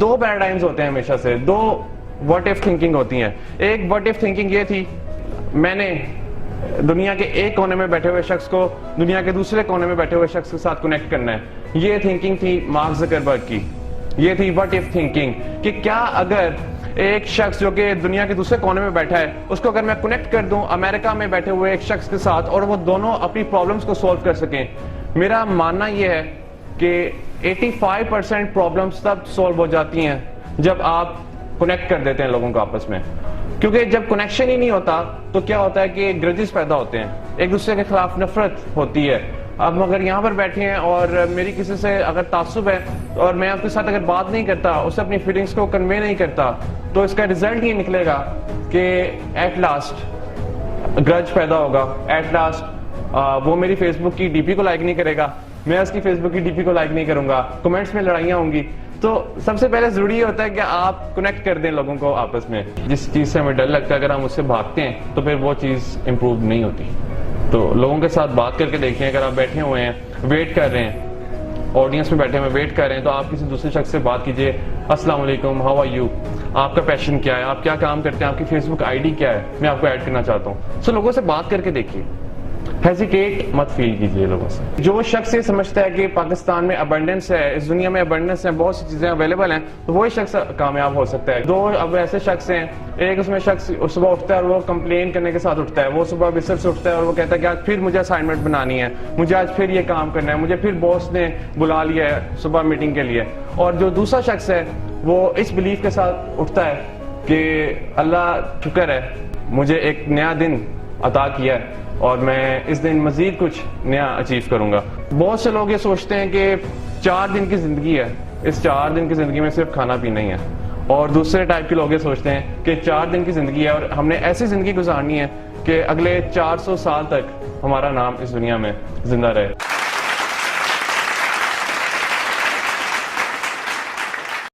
دو paradigms ہوتے ہیں ہمیشہ سے, دو واٹ اف تھنکنگ ہوتی ہیں. ایک واٹ اف تھنکنگ یہ تھی, میں نے دنیا کے ایک کونے میں بیٹھے ہوئے شخص کو دنیا کے دوسرے کونے میں بیٹھے ہوئے شخص کے ساتھ کنیکٹ کرنا ہے. یہ تھنکنگ تھی مارک زکربرگ کی, یہ تھی واٹ اف تھنکنگ, کہ کیا اگر ایک شخص جو کہ دنیا کے دوسرے کونے میں بیٹھا ہے اس کو اگر میں کنیکٹ کر دوں امریکہ میں بیٹھے ہوئے ایک شخص کے ساتھ اور وہ دونوں اپنی پرابلمس کو سولو کر سکیں. میرا ماننا یہ ہے کہ 85% پرابلمس تب سولو ہو جاتی ہیں جب آپ کنیکٹ کر دیتے ہیں لوگوں کو آپس میں. کیونکہ جب کنیکشن ہی نہیں ہوتا تو کیا ہوتا ہے کہ گرجز پیدا ہوتے ہیں, ایک دوسرے کے خلاف نفرت ہوتی ہے. اب اگر یہاں پر بیٹھے ہیں اور میری کسی سے اگر تعصب ہے اور میں آپ کے ساتھ اگر بات نہیں کرتا, اسے اپنی فیلنگس کو کنوے نہیں کرتا, تو اس کا رزلٹ یہ نکلے گا کہ ایٹ لاسٹ گرج پیدا ہوگا. ایٹ لاسٹ وہ میری فیس بک کی ڈی پی کو لائک نہیں کرے گا, میں اس کی فیس بک کی ڈی پی کو لائک نہیں کروں گا, کمنٹس میں لڑائیاں ہوں گی. تو سب سے پہلے ضروری ہوتا ہے کہ آپ کنیکٹ کر دیں لوگوں کو آپس میں. جس چیز سے ہمیں ڈر لگتا ہے اگر ہم اس سے بھاگتے ہیں تو پھر وہ چیز امپروو نہیں ہوتی. تو لوگوں کے ساتھ بات کر کے دیکھیں. اگر آپ بیٹھے ہوئے ہیں, ویٹ کر رہے ہیں, آڈینس میں بیٹھے ہوئے ویٹ کر رہے ہیں, تو آپ کسی دوسرے شخص سے بات کیجئے. السلام علیکم, ہاؤ آر یو, آپ کا پیشن کیا ہے, آپ کیا کام کرتے ہیں, آپ کی فیس بک آئی ڈی کیا ہے, میں آپ کو ایڈ کرنا چاہتا ہوں. سو لوگوں سے بات کر کے دیکھیے, ہیزیٹیٹ مت فیل کیجیے لوگوں سے. جو شخص یہ سمجھتا ہے کہ پاکستان میں ابنڈنس ہے, اس دنیا میں ابنڈنس ہے, بہت سی چیزیں اویلیبل ہیں, تو وہی شخص کامیاب ہو سکتا ہے. دو اب ایسے شخص ہیں, ایک اس میں شخص صبح اٹھتا ہے اور وہ کمپلین کرنے کے ساتھ اٹھتا ہے. وہ صبح بستر سے اٹھتا ہے اور وہ کہتا ہے کہ آج پھر مجھے اسائنمنٹ بنانی ہے, مجھے آج پھر یہ کام کرنا ہے, مجھے پھر باس نے بلا لیا ہے صبح میٹنگ کے لیے. اور جو دوسرا شخص ہے وہ اس بلیف کے ساتھ اٹھتا ہے کہ اللہ شکر ہے مجھے ایک نیا دن عطا کیا ہے اور میں اس دن مزید کچھ نیا اچیو کروں گا. بہت سے لوگ یہ سوچتے ہیں کہ 4 دن کی زندگی ہے, اس 4 دن کی زندگی میں صرف کھانا پینا ہی ہے. اور دوسرے ٹائپ کے لوگ یہ سوچتے ہیں کہ 4 دن کی زندگی ہے اور ہم نے ایسی زندگی گزارنی ہے کہ اگلے 400 سال تک ہمارا نام اس دنیا میں زندہ رہے.